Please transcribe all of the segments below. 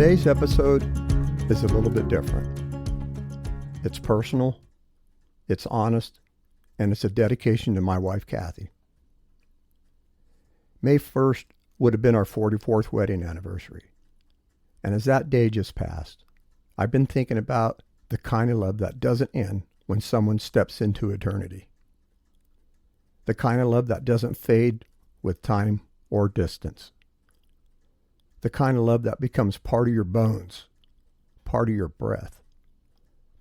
Today's episode is a little bit different. It's personal, it's honest, and it's a dedication to my wife, Kathy. May 1st would have been our 44th wedding anniversary. And as that day just passed, I've been thinking about the kind of love that doesn't end when someone steps into eternity. The kind of love that doesn't fade with time or distance. The kind of love that becomes part of your bones, part of your breath,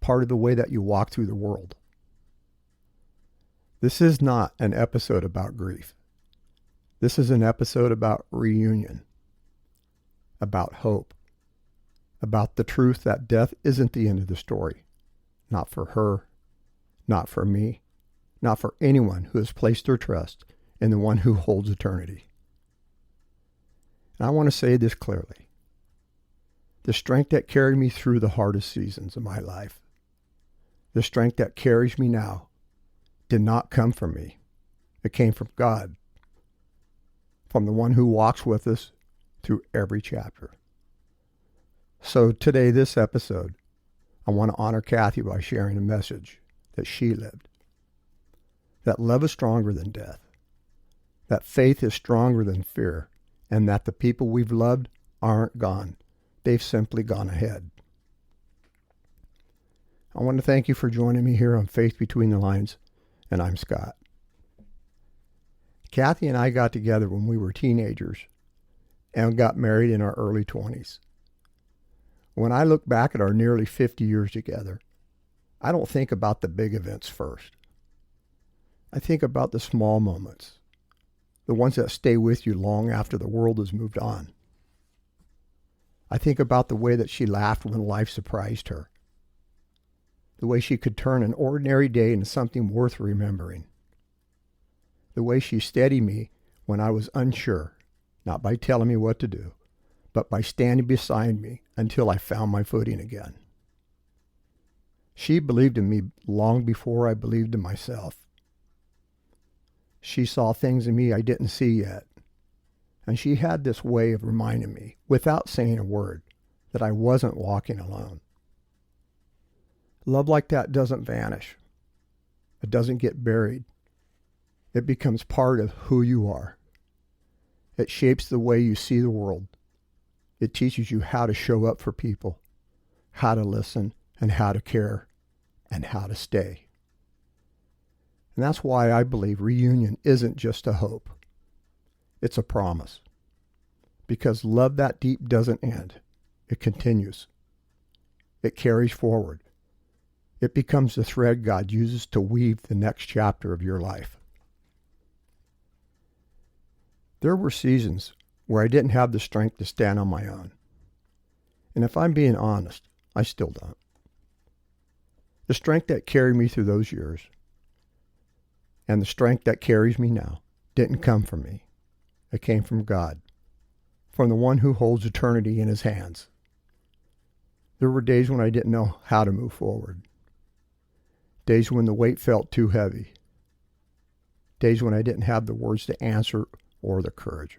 part of the way that you walk through the world. This is not an episode about grief. This is an episode about reunion, about hope, about the truth that death isn't the end of the story. Not for her, not for me, not for anyone who has placed their trust in the one who holds eternity. And I want to say this clearly. The strength that carried me through the hardest seasons of my life, the strength that carries me now, did not come from me. It came from God, from the one who walks with us through every chapter. So today, this episode, I want to honor Kathy by sharing a message that she lived. That love is stronger than death. That faith is stronger than fear. And that the people we've loved aren't gone. They've simply gone ahead. I want to thank you for joining me here on Faith Between the Lines, and I'm Scott. Kathy and I got together when we were teenagers and got married in our early 20s. When I look back at our nearly 50 years together, I don't think about the big events first. I think about the small moments. The ones that stay with you long after the world has moved on. I think about the way that she laughed when life surprised her. The way she could turn an ordinary day into something worth remembering. The way she steadied me when I was unsure, not by telling me what to do, but by standing beside me until I found my footing again. She believed in me long before I believed in myself. She saw things in me I didn't see yet. And she had this way of reminding me, without saying a word, that I wasn't walking alone. Love like that doesn't vanish. It doesn't get buried. It becomes part of who you are. It shapes the way you see the world. It teaches you how to show up for people, how to listen, and how to care, and how to stay. And that's why I believe reunion isn't just a hope. It's a promise. Because love that deep doesn't end. It continues. It carries forward. It becomes the thread God uses to weave the next chapter of your life. There were seasons where I didn't have the strength to stand on my own. And if I'm being honest, I still don't. The strength that carried me through those years and the strength that carries me now didn't come from me. It came from God, from the one who holds eternity in his hands. There were days when I didn't know how to move forward. Days when the weight felt too heavy. Days when I didn't have the words to answer or the courage.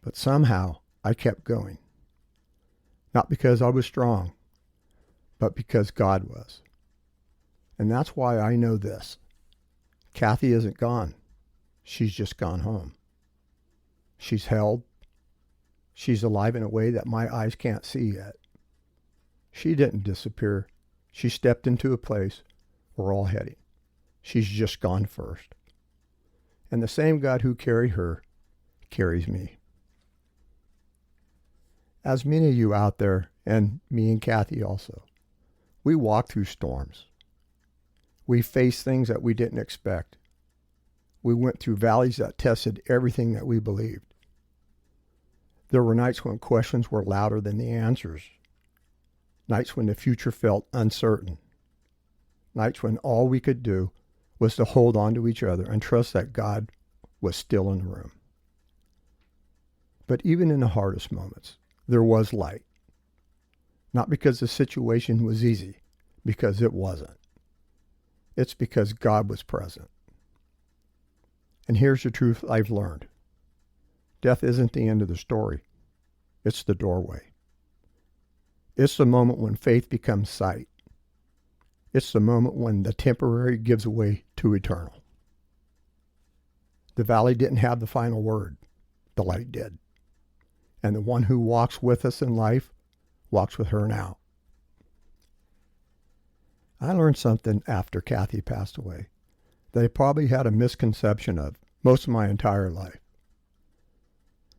But somehow I kept going. Not because I was strong, but because God was. And that's why I know this. Kathy isn't gone. She's just gone home. She's held. She's alive in a way that my eyes can't see yet. She didn't disappear. She stepped into a place we're all heading. She's just gone first. And the same God who carried her carries me. As many of you out there, and me and Kathy also, we walk through storms. We faced things that we didn't expect. We went through valleys that tested everything that we believed. There were nights when questions were louder than the answers. Nights when the future felt uncertain. Nights when all we could do was to hold on to each other and trust that God was still in the room. But even in the hardest moments, there was light. Not because the situation was easy, because it wasn't. It's because God was present. And here's the truth I've learned. Death isn't the end of the story. It's the doorway. It's the moment when faith becomes sight. It's the moment when the temporary gives way to eternal. The valley didn't have the final word. The light did. And the one who walks with us in life walks with her now. I learned something after Kathy passed away that I probably had a misconception of most of my entire life.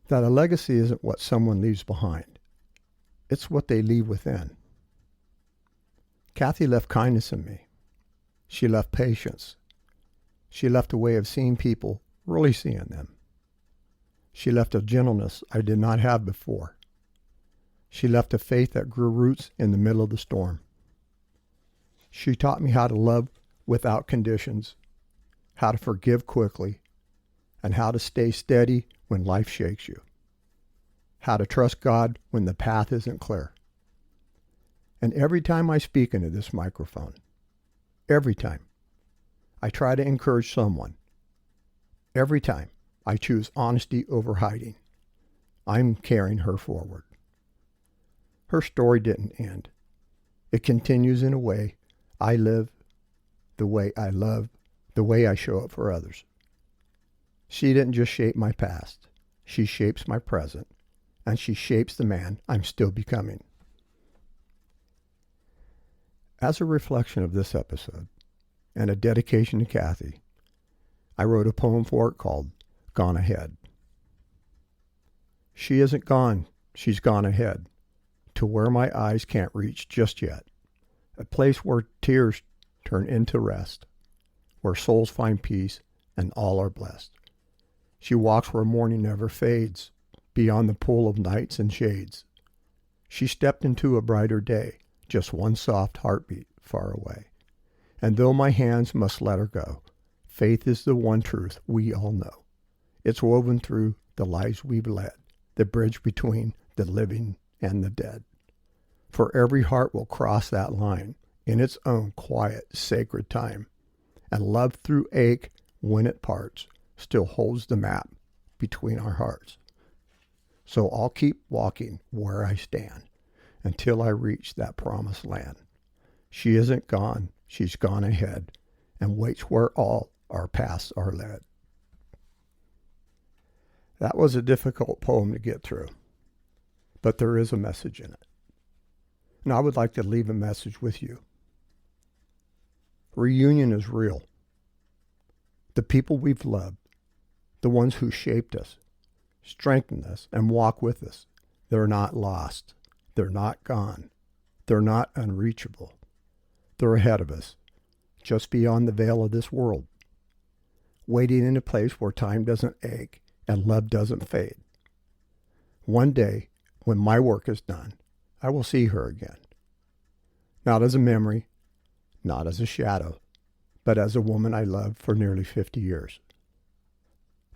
That a legacy isn't what someone leaves behind. It's what they leave within. Kathy left kindness in me. She left patience. She left a way of seeing people, really seeing them. She left a gentleness I did not have before. She left a faith that grew roots in the middle of the storm. She taught me how to love without conditions, how to forgive quickly, and how to stay steady when life shakes you. How to trust God when the path isn't clear. And every time I speak into this microphone, every time, I try to encourage someone. Every time, I choose honesty over hiding. I'm carrying her forward. Her story didn't end. It continues in a way I live, the way I love, the way I show up for others. She didn't just shape my past. She shapes my present, and she shapes the man I'm still becoming. As a reflection of this episode, and a dedication to Kathy, I wrote a poem for it called Gone Ahead. She isn't gone, she's gone ahead, to where my eyes can't reach just yet, a place where tears turn into rest, where souls find peace and all are blessed. She walks where morning never fades, beyond the pool of nights and shades. She stepped into a brighter day, just one soft heartbeat far away. And though my hands must let her go, faith is the one truth we all know. It's woven through the lives we've led, the bridge between the living and the dead. For every heart will cross that line in its own quiet, sacred time. And love through ache, when it parts, still holds the map between our hearts. So I'll keep walking where I stand until I reach that promised land. She isn't gone, she's gone ahead, and waits where all our paths are led. That was a difficult poem to get through, but there is a message in it. And I would like to leave a message with you. Reunion is real. The people we've loved, the ones who shaped us, strengthened us, and walk with us, they're not lost. They're not gone. They're not unreachable. They're ahead of us, just beyond the veil of this world, waiting in a place where time doesn't ache and love doesn't fade. One day, when my work is done, I will see her again. Not as a memory, not as a shadow, but as a woman I loved for nearly 50 years.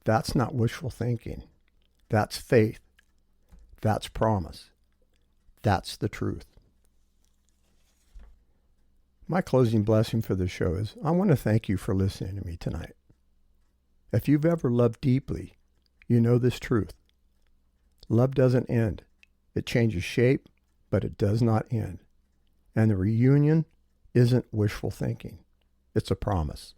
That's not wishful thinking. That's faith. That's promise. That's the truth. My closing blessing for the show is I want to thank you for listening to me tonight. If you've ever loved deeply, you know this truth. Love doesn't end. It changes shape, but it does not end. And the reunion isn't wishful thinking. It's a promise.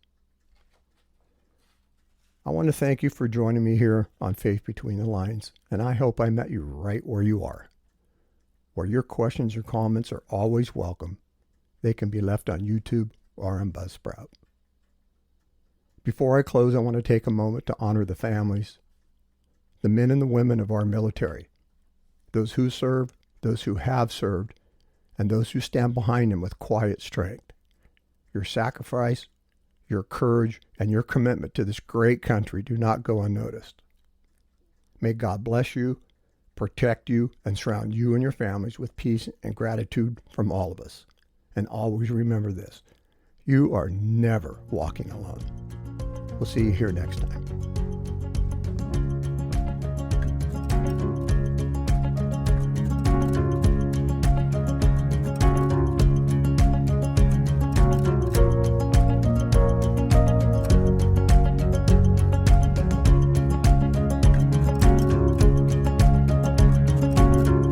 I want to thank you for joining me here on Faith Between the Lines, and I hope I met you right where you are, where your questions or comments are always welcome. They can be left on YouTube or on Buzzsprout. Before I close, I want to take a moment to honor the families, the men and the women of our military, those who serve, those who have served, and those who stand behind them with quiet strength. Your sacrifice, your courage, and your commitment to this great country do not go unnoticed. May God bless you, protect you, and surround you and your families with peace and gratitude from all of us. And always remember this, you are never walking alone. We'll see you here next time.